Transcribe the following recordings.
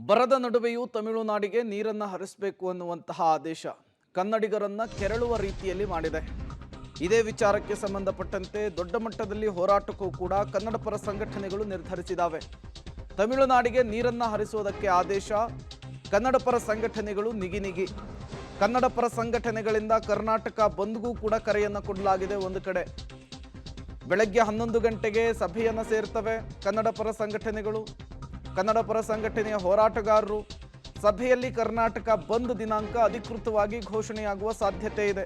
ಬರದ ನಡುವೆಯೂ ತಮಿಳುನಾಡಿಗೆ ನೀರನ್ನು ಹರಿಸಬೇಕು ಅನ್ನುವಂತಹ ಆದೇಶ ಕನ್ನಡಿಗರನ್ನ ಕೆರಳುವ ರೀತಿಯಲ್ಲಿ ಮಾಡಿದೆ. ಇದೇ ವಿಚಾರಕ್ಕೆ ಸಂಬಂಧಪಟ್ಟಂತೆ ದೊಡ್ಡ ಮಟ್ಟದಲ್ಲಿ ಹೋರಾಟಕ್ಕೂ ಕೂಡ ಕನ್ನಡ ಪರ ಸಂಘಟನೆಗಳು ನಿರ್ಧರಿಸಿದ್ದಾವೆ. ತಮಿಳುನಾಡಿಗೆ ನೀರನ್ನ ಹರಿಸುವುದಕ್ಕೆ ಆದೇಶ, ಕನ್ನಡ ಪರ ಸಂಘಟನೆಗಳು ನಿಗಿ. ಕನ್ನಡ ಪರ ಸಂಘಟನೆಗಳಿಂದ ಕರ್ನಾಟಕ ಬಂದ್ಗೂ ಕೂಡ ಕರೆಯನ್ನು ಕೊಡಲಾಗಿದೆ. ಒಂದು ಕಡೆ ಬೆಳಗ್ಗೆ 11 ಗಂಟೆಗೆ ಸಭೆಯನ್ನು ಸೇರ್ತವೆ ಕನ್ನಡ ಪರ ಸಂಘಟನೆಗಳು. ಕನ್ನಡ ಪರ ಸಂಘಟನೆಯ ಹೋರಾಟಗಾರರು ಸಭೆಯಲ್ಲಿ ಕರ್ನಾಟಕ ಬಂದ್ ದಿನಾಂಕ ಅಧಿಕೃತವಾಗಿ ಘೋಷಣೆಯಾಗುವ ಸಾಧ್ಯತೆ ಇದೆ.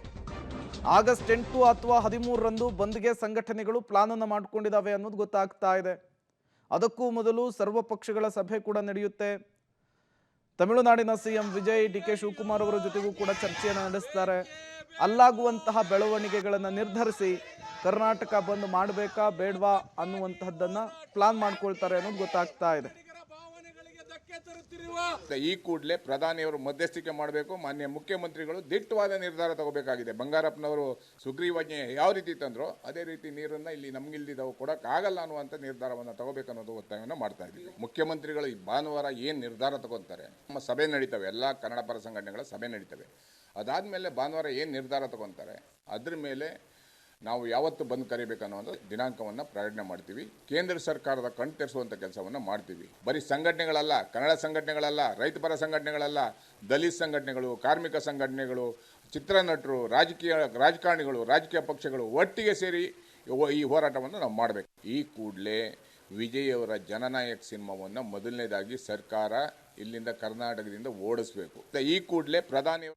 ಆಗಸ್ಟ್ 8 ಅಥವಾ 13ರಂದು ಬಂದ್ಗೆ ಸಂಘಟನೆಗಳು ಪ್ಲಾನ್ ಅನ್ನು ಮಾಡಿಕೊಂಡಿದ್ದಾವೆ ಅನ್ನೋದು ಗೊತ್ತಾಗ್ತಾ ಇದೆ. ಅದಕ್ಕೂ ಮೊದಲು ಸರ್ವ ಪಕ್ಷಗಳ ಸಭೆ ಕೂಡ ನಡೆಯುತ್ತೆ. ತಮಿಳುನಾಡಿನ ಸಿಎಂ ವಿಜಯ್ ಡಿ.ಕೆ. ಶಿವಕುಮಾರ್ ಅವರ ಜೊತೆಗೂ ಕೂಡ ಚರ್ಚೆಯನ್ನು ನಡೆಸ್ತಾರೆ. ಅಲ್ಲಾಗುವಂತಹ ಬೆಳವಣಿಗೆಗಳನ್ನು ನಿರ್ಧರಿಸಿ ಕರ್ನಾಟಕ ಬಂದ್ ಮಾಡಬೇಕಾ ಬೇಡವಾ ಅನ್ನುವಂತಹದ್ದನ್ನ ಪ್ಲಾನ್ ಮಾಡ್ಕೊಳ್ತಾರೆ ಅನ್ನೋದು ಗೊತ್ತಾಗ್ತಾ ಇದೆ. ಈ ಕೂಡಲೇ ಪ್ರಧಾನಿಯವರು ಮಧ್ಯಸ್ಥಿಕೆ ಮಾಡಬೇಕು. ಮಾನ್ಯ ಮುಖ್ಯಮಂತ್ರಿಗಳು ದಿಟ್ಟವಾದ ನಿರ್ಧಾರ ತಗೋಬೇಕಾಗಿದೆ. ಬಂಗಾರಪ್ಪನವರು ಸುಗ್ರೀವಾಜ್ಞೆ ಯಾವ ರೀತಿ ತಂದ್ರೋ ಅದೇ ರೀತಿ ನೀರನ್ನ ಇಲ್ಲಿ ನಮ್ಗಿಲ್ದಿದ್ದವು ಕೊಡಕ್ ಆಗಲ್ಲ ಅನ್ನುವಂಥ ನಿರ್ಧಾರವನ್ನು ತಗೋಬೇಕನ್ನೋದು ಒತ್ತಾಯವನ್ನು ಮಾಡ್ತಾ ಇದ್ದೀವಿ. ಮುಖ್ಯಮಂತ್ರಿಗಳು ಈ ಭಾನುವಾರ ಏನು ನಿರ್ಧಾರ ತಗೋತಾರೆ, ನಮ್ಮ ಸಭೆ ನಡೀತವೆ, ಎಲ್ಲ ಕನ್ನಡ ಪರ ಸಂಘಟನೆಗಳ ಸಭೆ ನಡೀತವೆ. ಅದಾದ್ಮೇಲೆ ಭಾನುವಾರ ಏನು ನಿರ್ಧಾರ ತಗೊಂತಾರೆ ಅದ್ರ ಮೇಲೆ ನಾವು ಯಾವತ್ತು ಬಂದ್ ಕರಿಬೇಕನ್ನೋ ದಿನಾಂಕವನ್ನು ಪ್ರಕಟಣೆ ಮಾಡ್ತೀವಿ. ಕೇಂದ್ರ ಸರ್ಕಾರದ ಕಣ್ ತೆರೆಸುವಂಥ ಕೆಲಸವನ್ನು ಮಾಡ್ತೀವಿ. ಬರೀ ಸಂಘಟನೆಗಳಲ್ಲ, ಕನ್ನಡ ಸಂಘಟನೆಗಳಲ್ಲ, ರೈತಪರ ಸಂಘಟನೆಗಳಲ್ಲ, ದಲಿತ ಸಂಘಟನೆಗಳು, ಕಾರ್ಮಿಕ ಸಂಘಟನೆಗಳು, ಚಿತ್ರನಟರು, ರಾಜಕಾರಣಿಗಳು, ರಾಜಕೀಯ ಪಕ್ಷಗಳು ಒಟ್ಟಿಗೆ ಸೇರಿ ಈ ಹೋರಾಟವನ್ನು ನಾವು ಮಾಡಬೇಕು. ಈ ಕೂಡಲೇ ವಿಜಯ್ ಅವರ ಜನನಾಯಕ್ ಸಿನಿಮಾವನ್ನು ಮೊದಲನೇದಾಗಿ ಸರ್ಕಾರ ಇಲ್ಲಿಂದ ಕರ್ನಾಟಕದಿಂದ ಓಡಿಸಬೇಕು. ಈ ಕೂಡಲೇ ಪ್ರಧಾನಿ